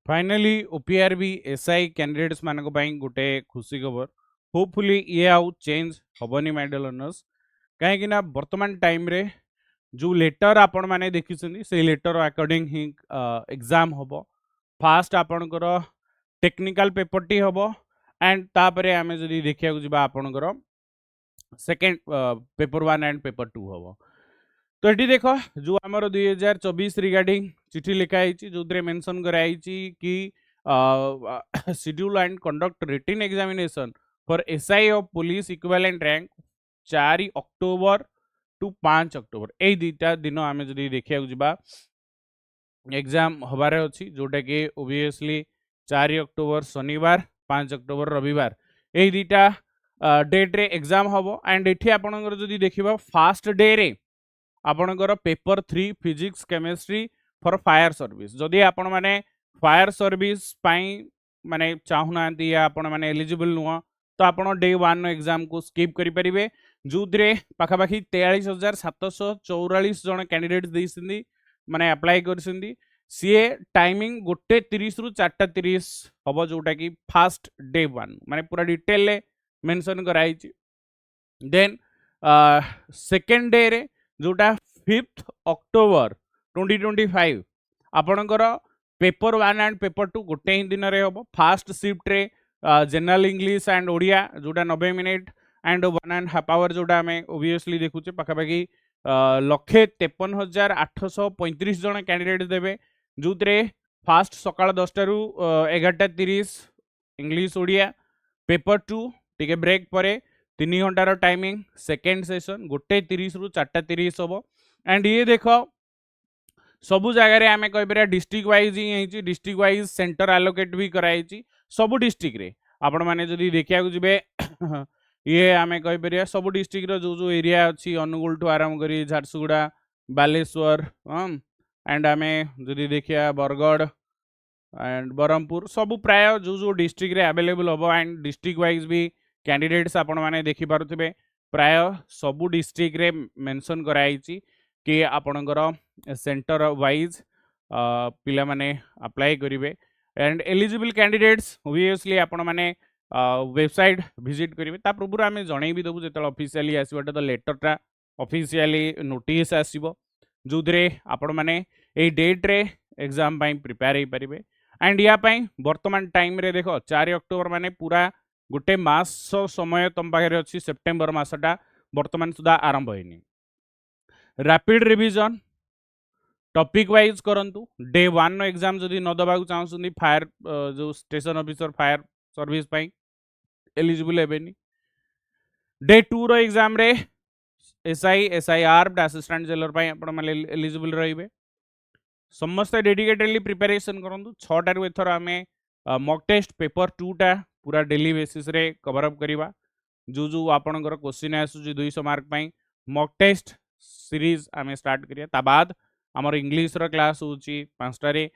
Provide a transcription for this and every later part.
Finally ओपीआरबी SI candidates मानक पई गोटे खुशी खबर होपफुली ये आउ चेंज हबनी माय डियर लर्नर्स कहीं ना वर्तमान टाइम रे जो लेटर आपण माने देखिसनी से लेटर अकॉर्डिंग ही एग्जाम हबो फास्ट आपणकर टेक्निकल पेपर टी हबो एंड तापरे आमे जदी देखिया को जिबा आपणकर सेकंड पेपर 1 एंड पेपर 2 हबो। तो ये देख जो आमर 2024 रिगार्डिंग चिठी लिखाई जो मेंशन कराई कि schedule and conduct written examination for SI of police equivalent rank 4 October to 5 October यही दुईटा दिन आम जब देखा जा एग्जाम हबार अच्छी जोटा कि ओबियसली 4 अक्टोबर शनिवार 5 अक्टोबर रविवार यही दुईटा डेट रे एग्जाम हम एंड ये आपंकर जब देखा फास्ट डे रे आपणकर paper 3 physics chemistry for fire service जदि आपण माने फायर सर्विस माने चाहूना या आपण माने एलिजिबल नुह तो आपण डे 1 एग्जाम को स्किप करि परिबे जो पाखापाखि 43,744 जन कैंडिडेट देइसिंदी माने अप्लाई करसिंदी सी टाइमिंग 1:30 रु 4:30 हम जोटा कि फास्ट डे 1 माने पूरा डिटेल मेंशन कराई देन सेकेंड डे रे जोटा 5 अक्टोबर 2025 आपणकर पेपर 1 एंड पेपर 2 गोटे ही दिन रे हम फास्ट शिफ्ट रे जनरल इंग्लिश एंड ओडिया जोटा 90 मिनिट एंड 1.5 आवर जोटा आम ओबियसली देखुचे पाखापाखि 1,53,835 जन कैंडिडेट देवे जो फास्ट सकाल 10 रु 11:30 इंग्लिश ओडिया पेपर 2 टिके ब्रेक परे 3 घंटार टाइमिंग सेकेंड सेशन 1:30 रु 4:30 हम एंड ये देख सबु जगार आम कह डिस्ट्रिक्ट वाइज ही डिस्ट्रिक्ट वाइज सेंटर आलोकेट भी कराई सबु डिस्ट्रिक्ट रे आपण माने जदि देखिया को जिबे ये आम कह सबु डिस्ट्रिक्ट रो जो एरिया अच्छी अनुगुल ठू आरंभ करी झारसुगुड़ा बालेश्वर एंड आम जदि देखिया बरगढ़ एंड बरहमपुर सबु प्राय जो डिस्ट्रिक्ट रे अवेलेबल हम एंड डिस्ट्रिक्ट वाइज भी कैंडिडेट्स आपण माने देखि पारुथिबे प्राय सबु डिस्ट्रिक्ट रे मेंशन कराई कि आपणकर सेंटर वाइज पिला माने अप्लाई करेंगे एंड एलिजिबल कैंडिडेट्स ओबियसली आपण माने वेबसाइट विजिट करेंगे ता पूर्व आम जन भी देवु जो ऑफिशियली आसबाटा तो लेटरटा ऑफिशियली नोटिस आसो जो आपण माने ए डेट रे एग्जाम प्रिपेयर हो पारे एंड या वर्तमान टाइम रे देख 4 अक्टोबर माने पूरा गोटे मास समय तुम पाखे अच्छी सेप्टेम्बर मसटा वर्तमान सुधा आरंभ होनी रैपिड रिवीजन टॉपिक वाइज करंतु डे 1 एग्जाम जदि न दबा चाहूँ फायर जो station officer fire service eligible हेबेनी डे 2 रो एग्जाम रे एसआई आर्म्ड असिस्टेंट जेलर आपण माने एलिजिबल रहिबे समस्त डेडिकेटेडली प्रिपरेशन करंतु 6टा रु एथर आमे मॉक टेस्ट पेपर 2 टा पूरा डेली बेसिस रे कवर अप करिवा जो आपणकर क्वेश्चन आसु 200 मार्क मॉक टेस्ट सीरीज आमे स्टार्ट करिया ता बाद हमर इंग्लिश रो क्लास होची 5टा रे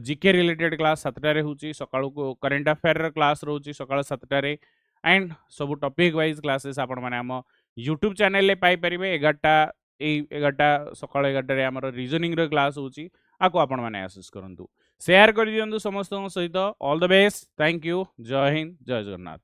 जीके रिलेटेड क्लास 7टा रे होची सकाळु को करंट अफेयर रो क्लास रोची सकाळ 7टा रे एंड सब टॉपिक वाइज क्लासेस आपण माने हम यूट्यूब चैनल ले पाई परिबे 11टा 11टा सकाळ 11टा रे हमर रीजनिंग रो क्लास होची आको आपण माने एक्सेस करंतु शेयर कर दियंतु समस्त सहित all the best thank you जय हिंद जय जगन्नाथ।